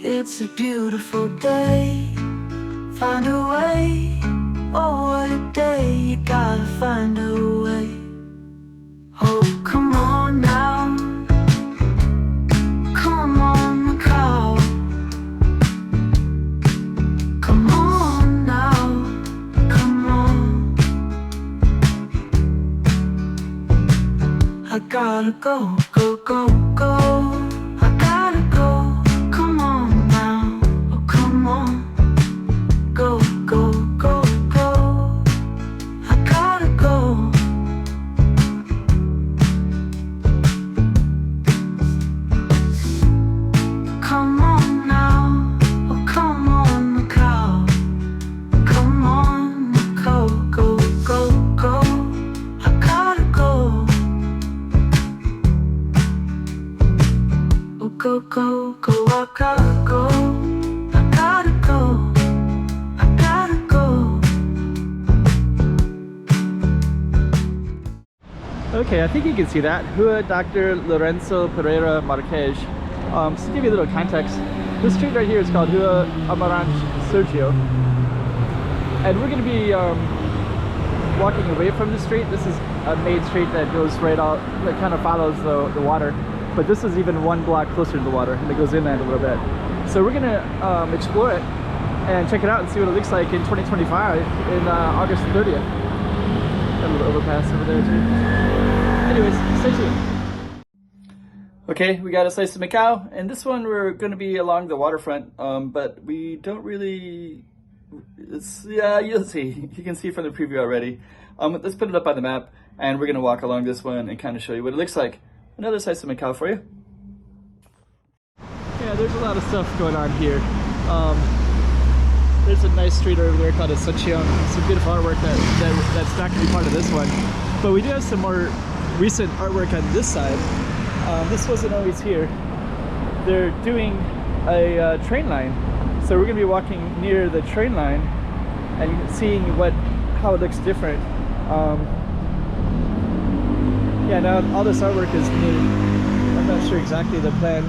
It's a beautiful day. Find a way. Oh, what a day. You gotta find a way. Oh, come on now. Come on, Macau. Come on now. Come on. I gotta go, go, go, go. I gotta go. Come on now. Oh, come on. Go, go, go, go. I gotta go. Come on now. Oh, come on, Macau. Come on, Macau. Go, go, go. I gotta go. Oh, go, go, go. I gotta go. I gotta go. I gotta go. Okay, I think you can see that. Rua Dr. Lourenço Pereira Marques. Just to give you a little context, this street right here is called Rua Amarante Sergio. And we're going to be walking away from the street. This is a main street that goes right out, that kind of follows the water. But this is even one block closer to the water, and it goes inland a little bit. So we're going to explore it and check it out and see what it looks like in 2025 in August 30th. Got a little overpass over there too. Anyways, stay tuned. Okay, we got a slice of Macau, and this one we're going to be along the waterfront, but we don't really, yeah, you'll see. You can see from the preview already. Let's put it up on the map, and we're going to walk along this one and kind of show you what it looks like. Another slice of Macau for you. Yeah, there's a lot of stuff going on here. There's a nice street over there called Ascension. Some beautiful artwork that's not going to be part of this one. But we do have some more recent artwork on this side. This wasn't always here. They're doing a train line. So we're going to be walking near the train line and seeing how it looks different. Yeah, now all this artwork is new. I'm not sure exactly the plan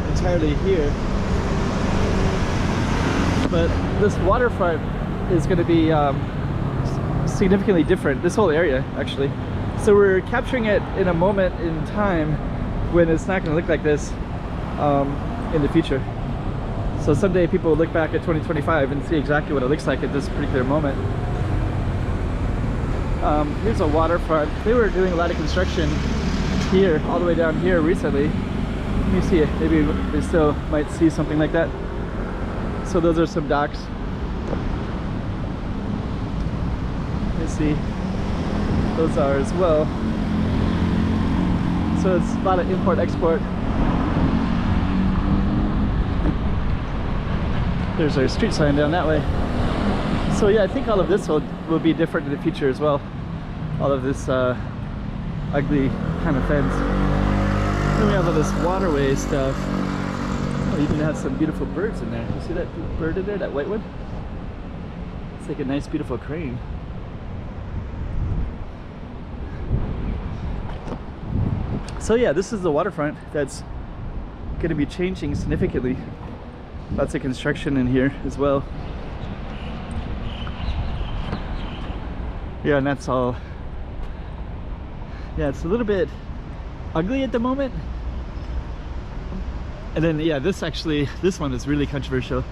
entirely here. But this waterfront is going to be significantly different, this whole area actually. So we're capturing it in a moment in time when it's not going to look like this in the future. So someday people will look back at 2025 and see exactly what it looks like at this particular moment. Here's a waterfront. They were doing a lot of construction here, all the way down here recently. Let me see, maybe they still might see something like that. So those are some docks. Let's see, those are as well. So it's a lot of import-export. There's our street sign down that way. So yeah, I think all of this will be different in the future as well. All of this ugly kind of fence. Then we have all this waterway stuff. Oh, even has some beautiful birds in there. You see that bird in there, that white one? It's like a nice, beautiful crane. So yeah, this is the waterfront that's going to be changing significantly. Lots of construction in here as well. Yeah, and that's all. Yeah, it's a little bit ugly at the moment. And then yeah, this one is really controversial.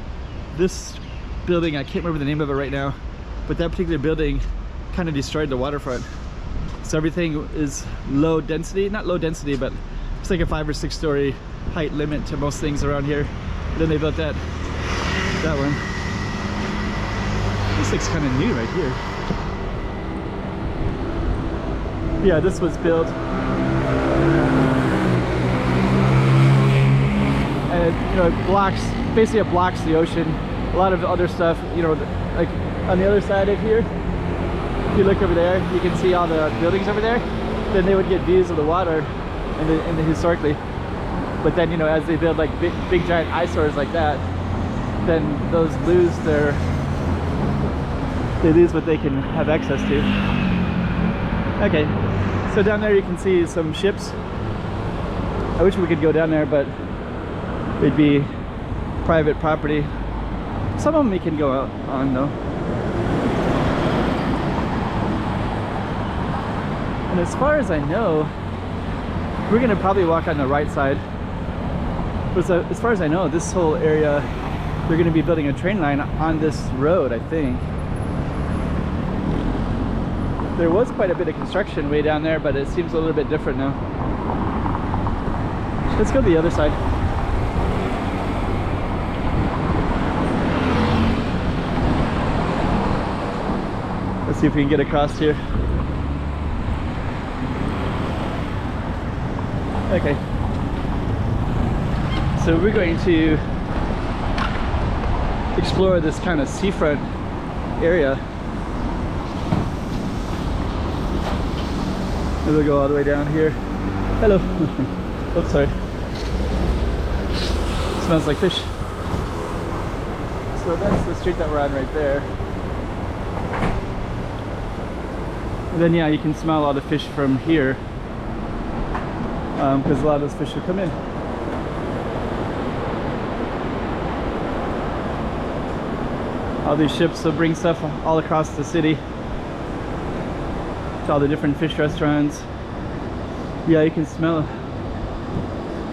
This building, I can't remember the name of it right now, but that particular building kind of destroyed the waterfront. So everything is low density, not low density, but it's like a 5 or 6 story height limit to most things around here. And then they built that one. This looks kind of new right here. Yeah, this was built, and it blocks, basically it blocks the ocean. A lot of other stuff, like on the other side of here, if you look over there, you can see all the buildings over there. Then they would get views of the water in the historically. But then, as they build like big giant eyesores like that, then those they lose what they can have access to. Okay, so down there you can see some ships. I wish we could go down there, but it'd be private property. Some of them you can go out on though. And as far as I know, we're gonna probably walk on the right side. But as far as I know, this whole area, they're gonna be building a train line on this road, I think. There was quite a bit of construction way down there, but it seems a little bit different now. Let's go to the other side. Let's see if we can get across here. Okay. So we're going to explore this kind of seafront area. We'll go all the way down here. Hello. Oops, sorry. Smells like fish. So that's the street that we're on right there. And then yeah, you can smell all the fish from here, because a lot of those fish will come in. All these ships will bring stuff all across the city to all the different fish restaurants. Yeah, you can smell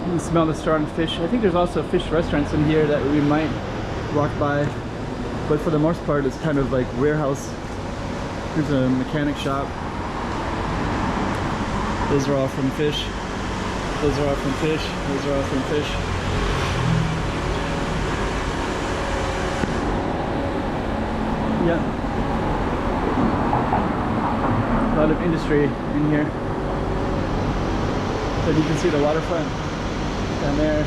the strong fish. I think there's also fish restaurants in here that we might walk by, but for the most part it's kind of like warehouse. Here's a mechanic shop. Those are all from fish. Those are all from fish. Those are all from fish. Yeah. A lot of industry in here. But you can see the waterfront down there.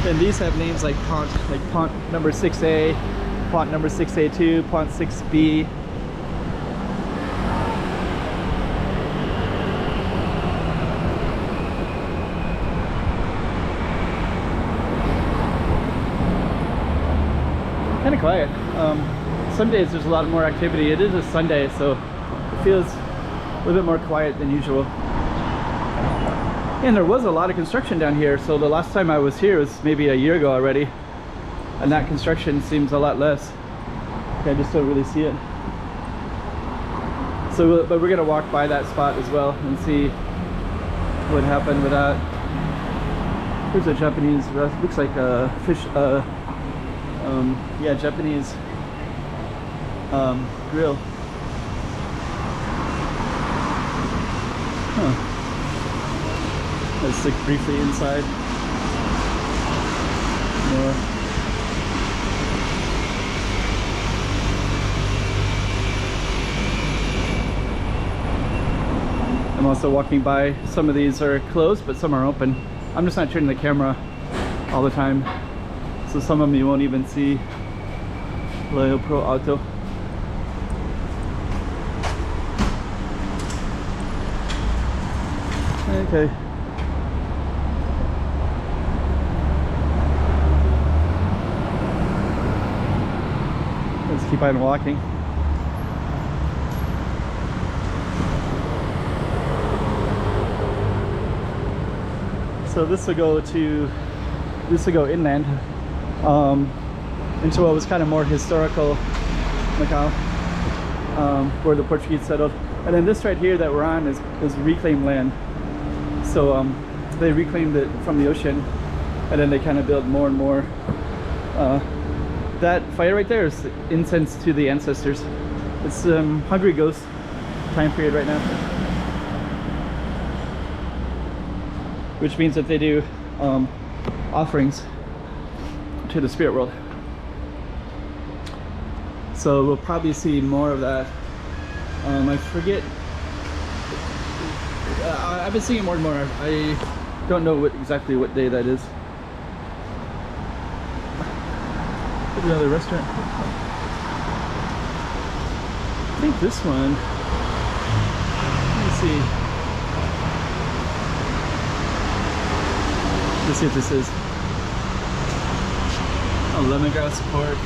And these have names like Pont number 6A, Pont number 6A2, Pont 6B. Kind of quiet. Some days there's a lot more activity. It is a Sunday, so it feels a little bit more quiet than usual. And there was a lot of construction down here, so the last time I was here was maybe a year ago already, and that construction seems a lot less. I just don't really see it. So, but we're gonna walk by that spot as well and see what happened with that. Here's a Japanese, looks like a fish, yeah, Japanese grill. Huh. Let's look briefly inside. More. I'm also walking by. Some of these are closed, but some are open. I'm just not turning the camera all the time, so some of them you won't even see. Loyal Pro Auto. Okay. Let's keep on walking. So this will go inland into what was kind of more historical Macau, where the Portuguese settled. And then this right here that we're on is reclaimed land. So they reclaimed it from the ocean, and then they kind of built more and more. That fire right there is incense to the ancestors. It's Hungry Ghost time period right now, which means that they do offerings to the spirit world. So we'll probably see more of that. I forget. I've been seeing it more and more. I don't know exactly what day that is. There's another restaurant. I think this one. Let me see. Let's see if this is. Oh, lemongrass pork.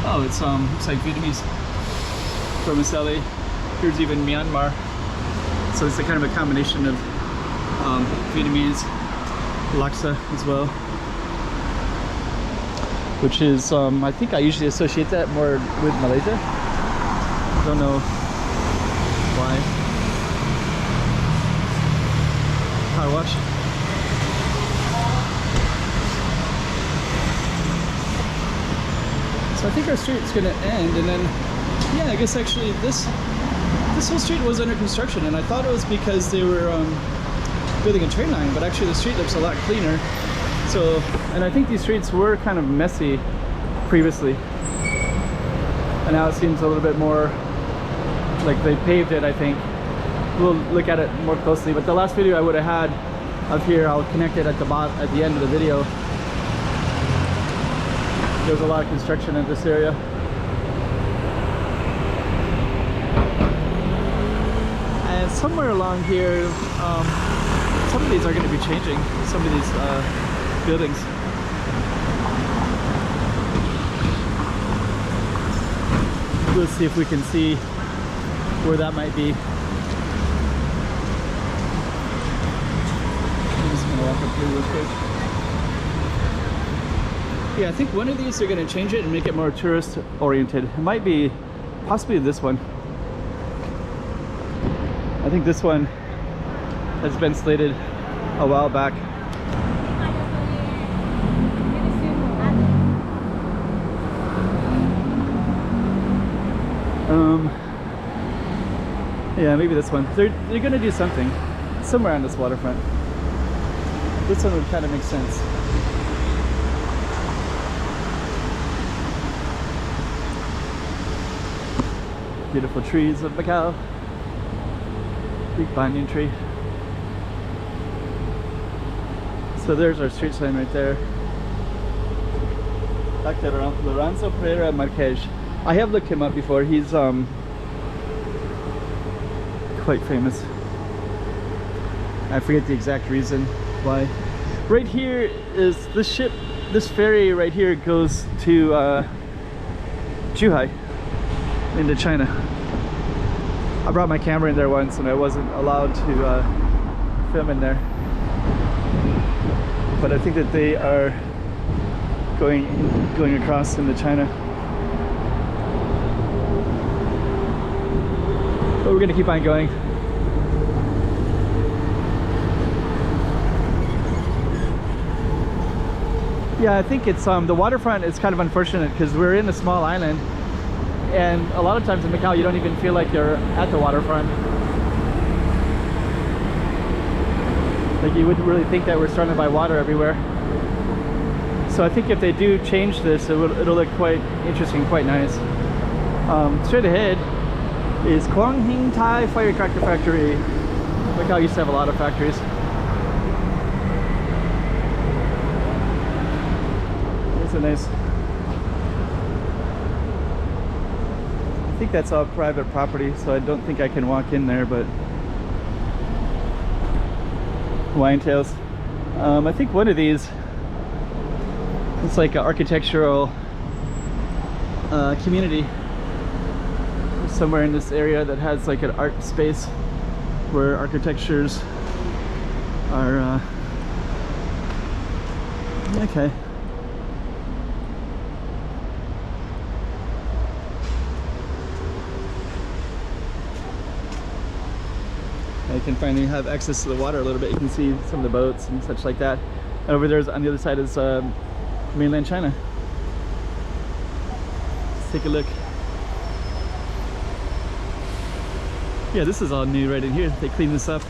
Oh, it's looks like Vietnamese. Vermicelli. Here's even Myanmar. So it's a kind of a combination of Vietnamese, laksa as well. which is, I think I usually associate that more with Malaysia. I don't know why. Car wash. So I think our street's gonna end, and then, yeah, I guess actually this whole street was under construction, and I thought it was because they were building a train line, but actually the street looks a lot cleaner. So, and I think these streets were kind of messy previously, and now it seems a little bit more like they paved it, I think. We'll look at it more closely, but the last video I would have had of here, I'll connect it at the end of the video. There's a lot of construction in this area. And somewhere along here, some of these are going to be changing, some of these buildings. We'll see if we can see where that might be. I'm just going to walk up here real quick. Yeah, I think one of these are going to change it and make it more tourist oriented. It might be possibly this one. I think this one has been slated a while back. Yeah, maybe this one. They're going to do something somewhere on this waterfront. This one would kind of make sense. Beautiful trees of Macau. Big banyan tree. So there's our street sign right there. Dr. Lourenço Pereira Marques. I have looked him up before. He's quite famous. I forget the exact reason why. Right here is the ship. This ferry right here goes to Zhuhai, into China. I brought my camera in there once and I wasn't allowed to film in there. But I think that they are going across into China. But we're gonna keep on going. Yeah, I think it's the waterfront is kind of unfortunate because we're in a small island, and a lot of times in Macau you don't even feel like you're at the waterfront. Like you wouldn't really think that we're surrounded by water everywhere. So I think if they do change this, it'll look quite interesting, quite nice. Straight ahead is Quanghing Thai Firecracker Factory. Macau used to have a lot of factories. It's a nice. I think that's all private property, so I don't think I can walk in there, but Hawaiian Tales. I think one of these, it's like an architectural community somewhere in this area that has like an art space where architectures are okay. I can finally have access to the water a little bit. You can see some of the boats and such like that. And over there on the other side is mainland China. Let's take a look. Yeah, this is all new right in here. They cleaned this up,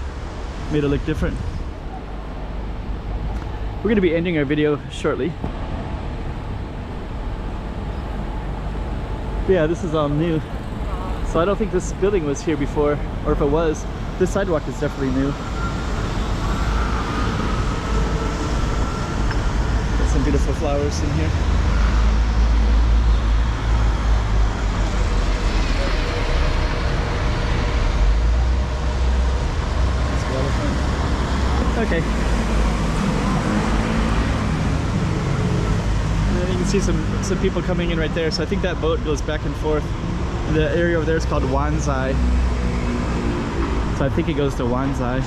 made it look different. We're going to be ending our video shortly. But yeah, this is all new. So I don't think this building was here before, or if it was, this sidewalk is definitely new. Got some beautiful flowers in here. Okay. And then you can see some people coming in right there. So I think that boat goes back and forth. The area over there is called Wanzai. So I think it goes to Wanzai.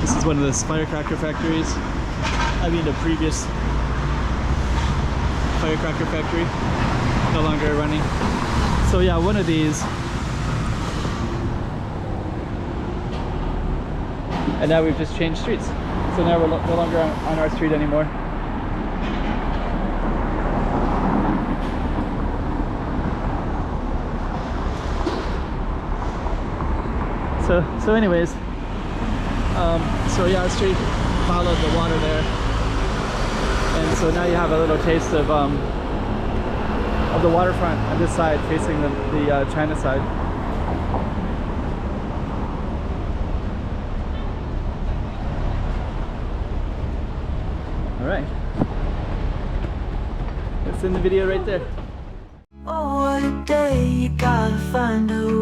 This is one of those firecracker factories. I mean the previous firecracker factory, no longer running. So yeah, one of these. And now we've just changed streets. So now we're no longer on our street anymore. So anyways, so yeah, our street followed the water there, and so now you have a little taste of the waterfront on this side, facing the China side. All right, it's in the video right there. Oh, what a day, you gotta find a